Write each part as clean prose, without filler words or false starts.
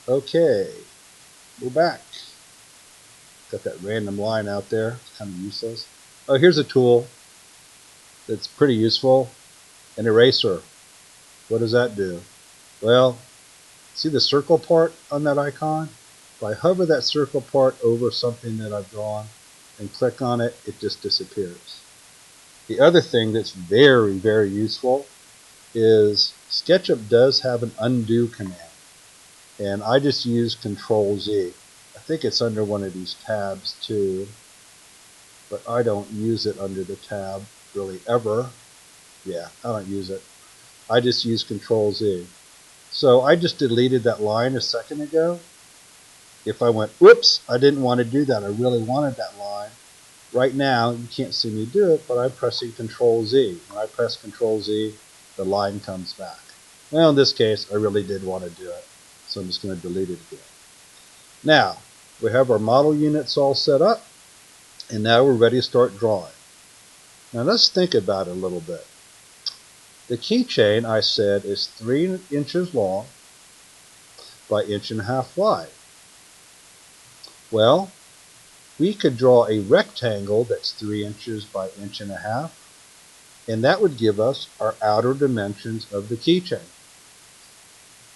Okay, we're back. Got that random line out there. It's kind of useless. Oh, here's a tool that's pretty useful. An eraser. What does that do? Well, see the circle part on that icon? If I hover that circle part over something that I've drawn and click on it, it just disappears. The other thing that's very, very useful is SketchUp does have an undo command. And I just use Control Z. I think it's under one of these tabs too, but I don't use it under the tab really ever. Yeah, I don't use it. I just use Control Z. So I just deleted that line a second ago. If I went, whoops, I didn't want to do that. I really wanted that line. Right now, you can't see me do it, but I'm pressing Control Z. When I press Control Z, the line comes back. Well, in this case, I really did want to do it, so I'm just going to delete it again. Now, we have our model units all set up, and now we're ready to start drawing. Now let's think about it a little bit. The keychain, I said, is 3 inches long by 1.5 inches wide. Well, we could draw a rectangle that's 3 inches by 1.5 inches, and that would give us our outer dimensions of the keychain.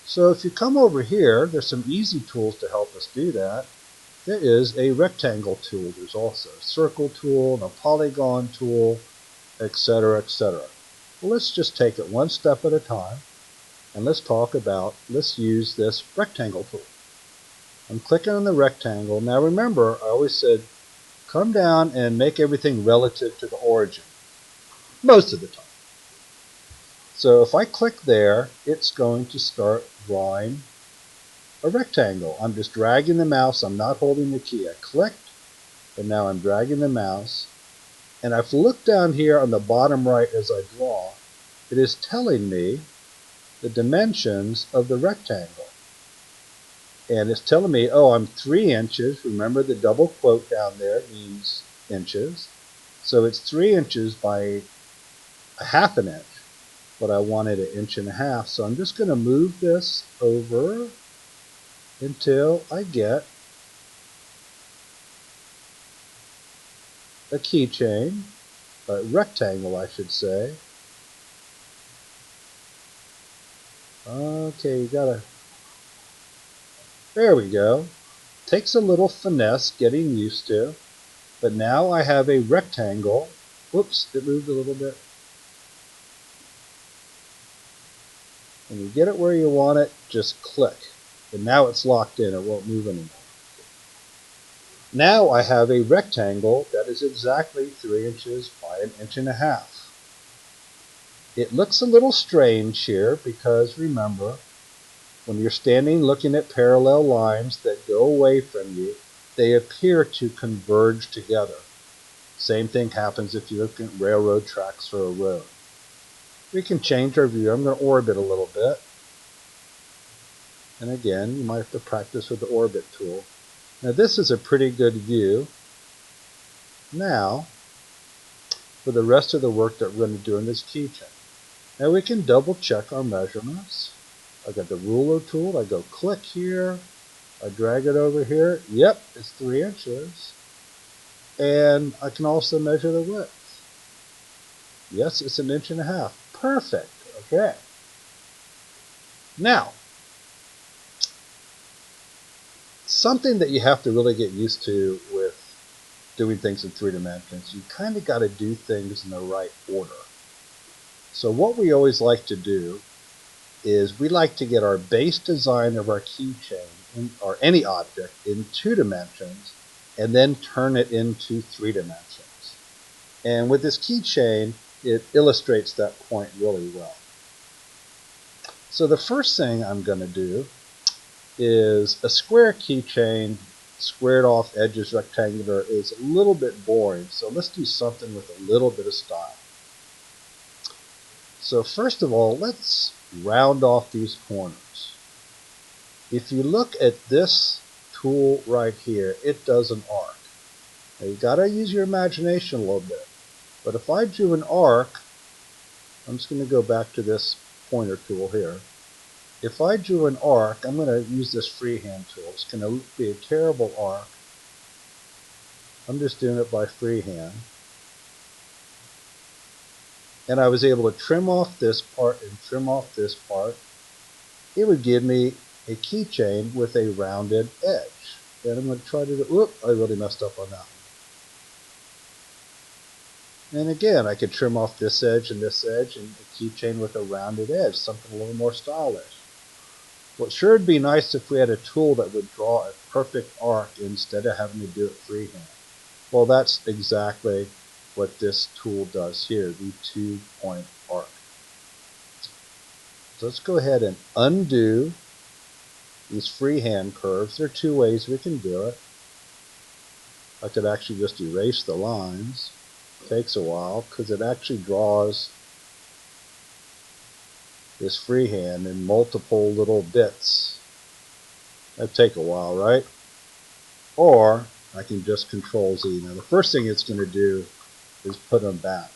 So if you come over here, there's some easy tools to help us do that. There is a rectangle tool. There's also a circle tool and a polygon tool, etc., etc. Well, let's just take it one step at a time, and let's use this rectangle tool. I'm clicking on the rectangle. Now remember, I always said, come down and make everything relative to the origin, most of the time. So if I click there, it's going to start drawing a rectangle. I'm just dragging the mouse. I'm not holding the key. I clicked, and now I'm dragging the mouse. And I've looked down here on the bottom right as I draw. It is telling me the dimensions of the rectangle. And it's telling me, oh, I'm 3 inches. Remember the double quote down there means inches. So it's 3 inches by 1/2 inch. But I wanted 1.5 inches. So I'm just going to move this over until I get a keychain, a rectangle I should say. Okay, you gotta, there we go. Takes a little finesse getting used to, but now I have a rectangle. Whoops, it moved a little bit. When you get it where you want it, just click. And now it's locked in, it won't move anymore. Now I have a rectangle that is exactly 3 inches by 1.5 inches. It looks a little strange here because remember, when you're standing looking at parallel lines that go away from you, they appear to converge together. Same thing happens if you look at railroad tracks or a road. We can change our view. I'm going to orbit a little bit. And again, you might have to practice with the orbit tool. Now this is a pretty good view. Now, for the rest of the work that we're going to do in this keychain. Now we can double check our measurements. I got the ruler tool. I go click here. I drag it over here. Yep, it's 3 inches. And I can also measure the width. Yes, it's 1.5 inches. Perfect. Okay. Now, something that you have to really get used to with doing things in 3 dimensions, you kind of got to do things in the right order. So what we always like to do is we like to get our base design of our keychain or any object in 2 dimensions and then turn it into 3 dimensions. And with this keychain, it illustrates that point really well. So the first thing I'm going to do is a square keychain, squared off edges rectangular, is a little bit boring. So let's do something with a little bit of style. So first of all, let's round off these corners. If you look at this tool right here, it does an arc. Now you got to use your imagination a little bit. But if I drew an arc, I'm just going to go back to this pointer tool here. if I drew an arc, I'm going to use this freehand tool. It's going to be a terrible arc. I'm just doing it by freehand. And I was able to trim off this part and trim off this part. It would give me a keychain with a rounded edge. And I'm going to try to do, whoop, I really messed up on that one. And again, I could trim off this edge and a keychain with a rounded edge, something a little more stylish. Well, it sure would be nice if we had a tool that would draw a perfect arc instead of having to do it freehand. Well, that's exactly what this tool does here, the 2-point arc. So let's go ahead and undo these freehand curves. There are two ways we can do it. I could actually just erase the lines. It takes a while because it actually draws this freehand in multiple little bits. That'd take a while, right? Or I can just Control Z. Now the first thing it's going to do is put them back.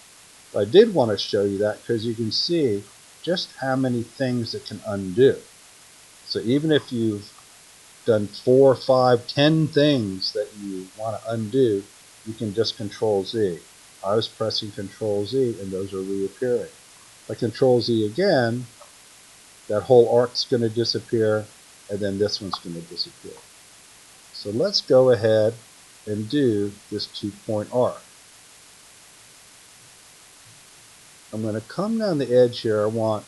But I did want to show you that because you can see just how many things it can undo. So even if you've done 4, 5, 10 things that you want to undo, you can just Control Z. I was pressing Control Z and those are reappearing. If I Control Z again, that whole arc's going to disappear and then this one's going to disappear. So let's go ahead and do this 2-point arc. I'm going to come down the edge here. I want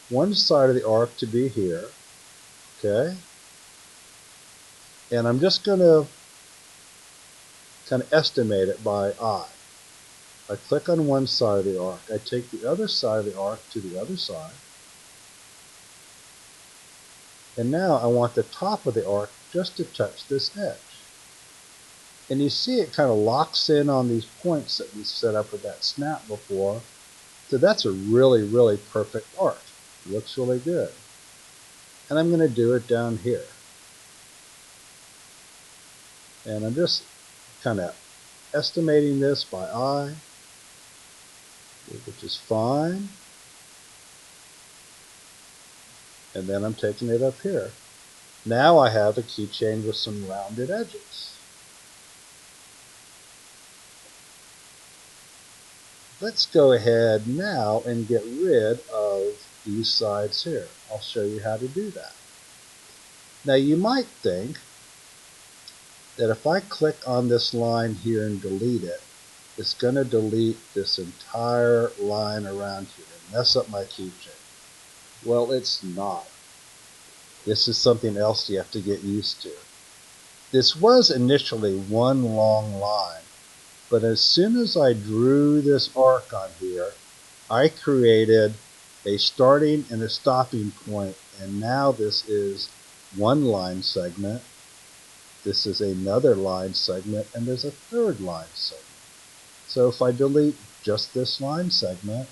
one side of the arc to be here. Okay? And I'm just going to kind of estimate it by eye. I click on one side of the arc. I take the other side of the arc to the other side. And now I want the top of the arc just to touch this edge. And you see it kind of locks in on these points that we set up with that snap before. So that's a really, really perfect arc. It looks really good. And I'm going to do it down here. And I'm just kind of estimating this by eye, which is fine. And then I'm taking it up here. Now I have a keychain with some rounded edges. Let's go ahead now and get rid of these sides here. I'll show you how to do that. Now you might think that if I click on this line here and delete it, it's going to delete this entire line around here and mess up my keychain. Well, it's not. This is something else you have to get used to. This was initially one long line, but as soon as I drew this arc on here, I created a starting and a stopping point, and now this is one line segment, this is another line segment, and there's a third line segment. So if I delete just this line segment,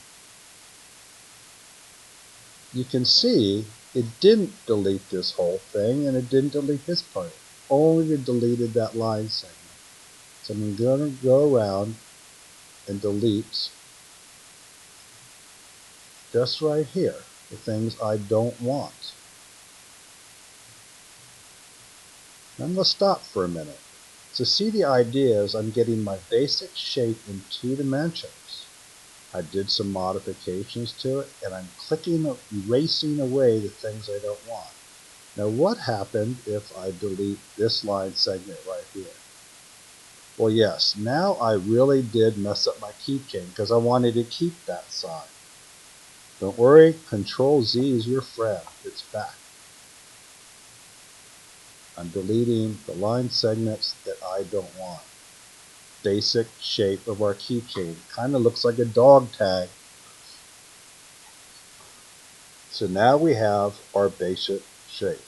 you can see it didn't delete this whole thing, and it didn't delete this part. Only deleted that line segment. So I'm going to go around and delete just right here the things I don't want. I'm going to stop for a minute. So see, the idea is I'm getting my basic shape in 2 dimensions. I did some modifications to it, and I'm erasing away the things I don't want. Now what happened if I delete this line segment right here? Well, yes, now I really did mess up my keychain because I wanted to keep that side. Don't worry, Control Z is your friend. It's back. I'm deleting the line segments that I don't want. Basic shape of our keychain. Kind of looks like a dog tag. So now we have our basic shape.